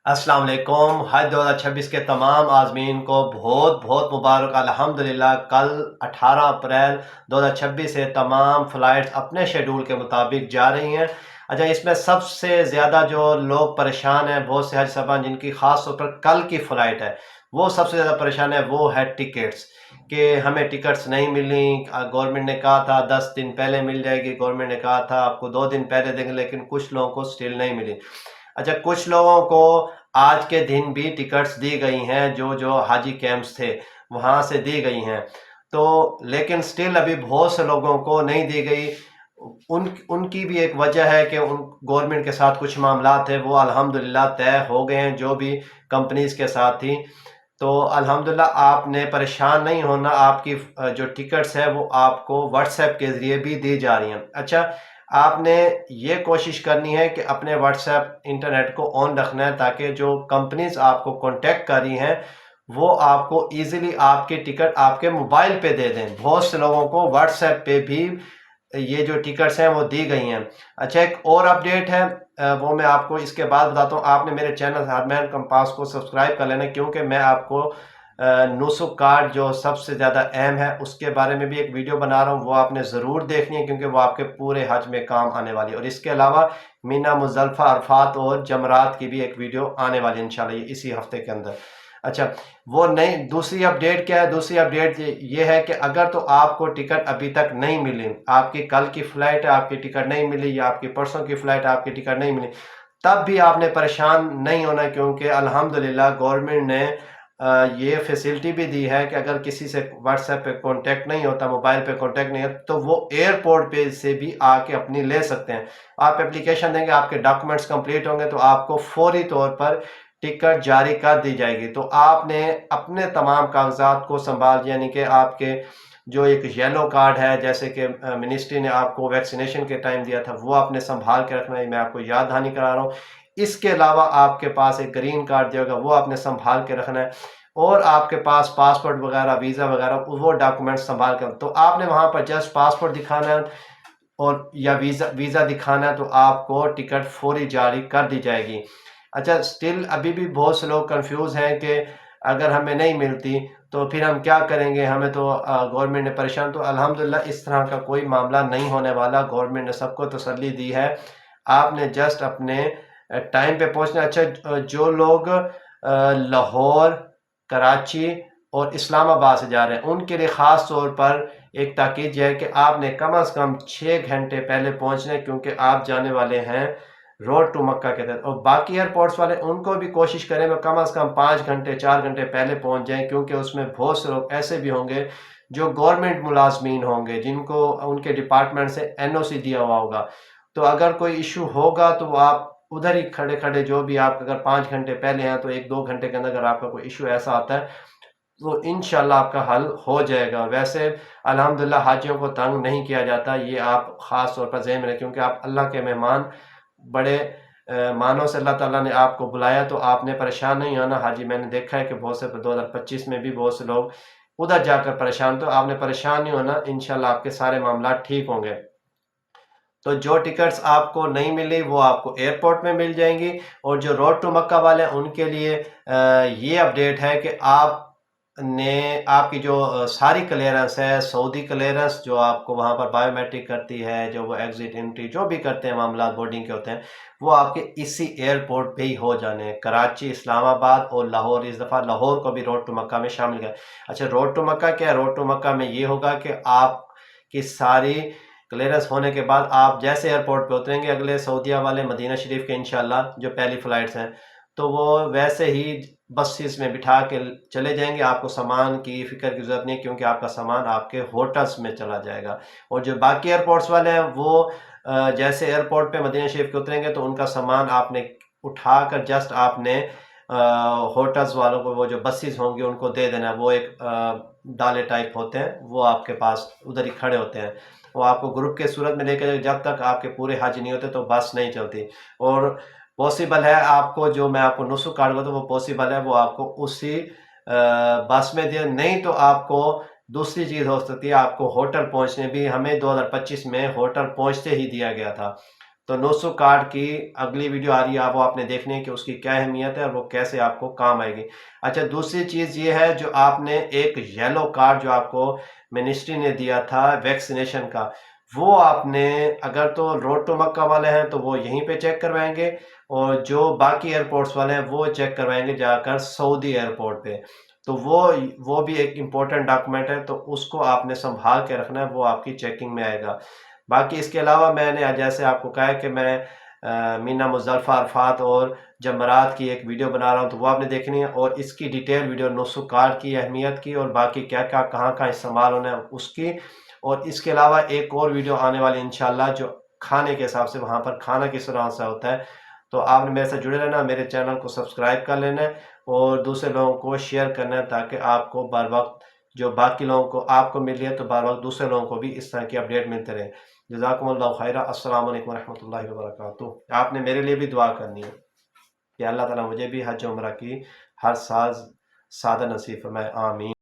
अस्सलाम वालेकुम। हज 2026 के तमाम आज़मीन को बहुत बहुत मुबारक। अल्हम्दुलिल्लाह कल 18 अप्रैल 2026 से तमाम फ़्लाइट्स अपने शेड्यूल के मुताबिक जा रही हैं। अच्छा, इसमें सबसे ज़्यादा जो लोग परेशान हैं, बहुत से हज साहबान जिनकी ख़ास तौर पर कल की फ़्लाइट है, वो सबसे ज़्यादा परेशान है, वो है टिकट्स कि हमें टिकट्स नहीं मिली। गवर्नमेंट ने कहा था 10 दिन पहले मिल जाएगी, गवर्नमेंट ने कहा था आपको 2 दिन पहले देंगे, लेकिन कुछ लोगों को स्टिल नहीं मिली। अच्छा, कुछ लोगों को आज के दिन भी टिकट्स दी गई हैं, जो जो हाजी कैंप्स थे वहाँ से दी गई हैं, तो लेकिन स्टिल अभी बहुत से लोगों को नहीं दी गई। उनकी भी एक वजह है कि उन गवर्नमेंट के साथ कुछ मामला थे, वो अल्हम्दुलिल्लाह तय हो गए हैं जो भी कंपनीज के साथ थी। तो अल्हम्दुलिल्लाह आपने परेशान नहीं होना, आपकी जो टिकट्स है वो आपको व्हाट्सएप के ज़रिए भी दी जा रही हैं। अच्छा, आपने ये कोशिश करनी है कि अपने व्हाट्सएप इंटरनेट को ऑन रखना है, ताकि जो कंपनीज आपको कांटेक्ट कर रही हैं वो आपको इजीली आपकी टिकट आपके मोबाइल पे दे दें। बहुत से लोगों को व्हाट्सएप पे भी ये जो टिकट्स हैं वो दी गई हैं। अच्छा, एक और अपडेट है, वो मैं आपको इसके बाद बताता हूँ। आपने मेरे चैनल हार्डमैन कंपास को सब्सक्राइब कर लेना, क्योंकि मैं आपको नुसुक कार्ड जो सबसे ज़्यादा अहम है उसके बारे में भी एक वीडियो बना रहा हूँ, वो आपने ज़रूर देखनी है, क्योंकि वो आपके पूरे हज में काम आने वाली है। और इसके अलावा मीना, मुज़दलिफ़ा, अरफात और जमरात की भी एक वीडियो आने वाली है इंशाल्लाह इसी हफ्ते के अंदर। अच्छा, वो नहीं, दूसरी अपडेट क्या है? दूसरी अपडेट ये है कि अगर तो आपको टिकट अभी तक नहीं मिली, आपकी कल की फ़्लाइट है, आपकी टिकट नहीं मिली, या आपकी परसों की फ़्लाइट है, आपकी टिकट नहीं मिली, तब भी आपने परेशान नहीं होना, क्योंकि अल्हम्दुलिल्लाह गवर्नमेंट ने ये फैसिलिटी भी दी है कि अगर किसी से व्हाट्सएप पे कांटेक्ट नहीं होता, मोबाइल पे कांटेक्ट नहीं है, तो वो एयरपोर्ट पे से भी आके अपनी ले सकते हैं। आप एप्लीकेशन देंगे, आपके डॉक्यूमेंट्स कंप्लीट होंगे, तो आपको फौरी तौर पर टिकट जारी कर दी जाएगी। तो आपने अपने तमाम कागजात को संभाल, यानी कि आपके जो एक येलो कार्ड है, जैसे कि मिनिस्ट्री ने आपको वैक्सीनेशन के टाइम दिया था, वो आपने संभाल के रखना है। मैं आपको याद दहानी करा रहा हूँ। इसके अलावा आपके पास एक ग्रीन कार्ड दिया होगा, वो आपने संभाल के रखना है। और आपके पास पासपोर्ट वगैरह, वीज़ा वगैरह, वो डॉक्यूमेंट्स संभाल कर, तो आपने वहाँ पर जस्ट पासपोर्ट दिखाना है और या वीज़ा दिखाना है, तो आपको टिकट फौरी जारी कर दी जाएगी। अच्छा, स्टिल अभी भी बहुत से लोग कंफ्यूज हैं कि अगर हमें नहीं मिलती तो फिर हम क्या करेंगे, हमें तो गवर्नमेंट ने परेशान। तो अल्हम्दुलिल्लाह इस तरह का कोई मामला नहीं होने वाला, गवर्नमेंट ने सबको तसल्ली दी है। आपने जस्ट अपने टाइम पे पहुंचना। अच्छा, जो लोग लाहौर, कराची और इस्लामाबाद से जा रहे हैं, उनके लिए ख़ास तौर पर एक ताकीद यह है कि आपने कम से कम 6 घंटे पहले पहुंचना है, क्योंकि आप जाने वाले हैं रोड टू मक्का के तहत। और बाकी एयरपोर्ट्स वाले, उनको भी कोशिश करें वो कम से कम 5 घंटे 4 घंटे पहले पहुंच जाएं, क्योंकि उसमें बहुत से लोग ऐसे भी होंगे जो गवर्नमेंट मुलाजमीन होंगे, जिनको उनके डिपार्टमेंट से एनओसी दिया हुआ होगा। तो अगर कोई इशू होगा तो आप उधर ही खड़े खड़े, जो भी आप अगर 5 घंटे पहले हैं, तो 1-2 घंटे के अंदर अगर आपका कोई इशू ऐसा आता है तो इंशाल्लाह आपका हल हो जाएगा। वैसे अल्हम्दुलिल्लाह हाजियों को तंग नहीं किया जाता, ये आप ख़ास तौर पर ज़हन में रखें, क्योंकि आप अल्लाह के मेहमान, बड़े मानों से अल्लाह ताला ने आपको बुलाया, तो आपने परेशान नहीं होना। हाजी, मैंने देखा है कि बहुत से 2025 में भी बहुत से लोग उधर जाकर परेशान, तो आपने परेशान नहीं होना, इंशाल्लाह आपके सारे मामला ठीक होंगे। तो जो टिकट्स आपको नहीं मिली वो आपको एयरपोर्ट में मिल जाएंगी। और जो रोड टू मक्का वाले हैं उनके लिए ये अपडेट है कि आपने आपकी जो सारी क्लियरेंस है, सऊदी क्लियरेंस जो आपको वहाँ पर बायोमेट्रिक करती है, जो वो एग्जिट एंट्री जो भी करते हैं मामला बोर्डिंग के होते हैं, वो आपके इसी एयरपोर्ट पे ही हो जाने हैं। कराची, इस्लामाबाद और लाहौर, इस दफ़ा लाहौर को भी रोड टू मक्का में शामिल किया। अच्छा, रोड टू मक्का क्या है? रोड टू मक्का में ये होगा कि आप की सारी क्लियरेंस होने के बाद आप जैसे एयरपोर्ट पे उतरेंगे, अगले सऊदीया वाले मदीना शरीफ के इंशाल्लाह जो पहली फ़्लाइट्स हैं, तो वो वैसे ही बसेस में बिठा के चले जाएंगे। आपको सामान की फ़िक्र की ज़रूरत नहीं, क्योंकि आपका सामान आपके होटल्स में चला जाएगा। और जो बाकी एयरपोर्ट्स वाले हैं वो जैसे एयरपोर्ट पे मदीना शरीफ के उतरेंगे, तो उनका सामान आपने उठा कर जस्ट आपने होटल्स वालों को, वो जो बसेस होंगी उनको दे देना। वो एक डाले टाइप होते हैं, वो आपके पास उधर ही खड़े होते हैं, वो आपको ग्रुप के सूरत में लेकर, जब तक आपके पूरे हज नहीं होते तो बस नहीं चलती। और पॉसिबल है आपको, जो मैं आपको नुस्ख कार्ड दूँ, तो वो पॉसिबल है वो आपको उसी बस में दे, नहीं तो आपको दूसरी चीज़ हो सकती है, आपको होटल पहुंचने भी, हमें 2025 में होटल पहुंचते ही दिया गया था। تو نوسو کارڈ کی اگلی ویڈیو آ رہی ہے، وہ آپ نے دیکھنی ہے کہ اس کی کیا اہمیت ہے اور وہ کیسے آپ کو کام آئے گی۔ اچھا، دوسری چیز یہ ہے جو آپ نے ایک یلو کارڈ جو آپ کو منسٹری نے دیا تھا ویکسینیشن کا، وہ آپ نے اگر تو روڈ ٹو مکہ والے ہیں تو وہ یہیں پہ چیک کروائیں گے، اور جو باقی ایئرپورٹس والے ہیں وہ چیک کروائیں گے جا کر سعودی ایئرپورٹ پہ۔ تو وہ بھی ایک امپورٹنٹ ڈاکومنٹ ہے، تو اس کو آپ نے سنبھال کے رکھنا ہے، وہ آپ کی چیکنگ میں آئے گا۔ باقی اس کے علاوہ میں نے جیسے آپ کو کہا ہے کہ میں مینا مزدلفہ عرفات اور جمرات کی ایک ویڈیو بنا رہا ہوں، تو وہ آپ نے دیکھنی ہے، اور اس کی ڈیٹیل ویڈیو نوسو کارڈ کی اہمیت کی اور باقی کیا کیا کہاں کہاں استعمال ہونا ہے اس کی، اور اس کے علاوہ ایک اور ویڈیو آنے والی انشاءاللہ جو کھانے کے حساب سے وہاں پر کھانا کس طرح سے ہوتا ہے۔ تو آپ نے میرے سے جڑے رہنا، میرے چینل کو سبسکرائب کر لینا ہے اور دوسرے لوگوں کو شیئر کرنا ہے، تاکہ آپ کو بر وقت جو باقی لوگوں کو آپ کو مل رہی ہے تو بر وقت دوسرے لوگوں کو بھی اس طرح کی اپڈیٹ ملتے رہے۔ جزاکم اللہ خیرہ۔ السلام علیکم ورحمۃ اللہ وبرکاتہ۔ آپ نے میرے لیے بھی دعا کرنی ہے کہ اللہ تعالیٰ مجھے بھی حج عمرہ کی ہر سال سعادت نصیب فرمائے، آمین۔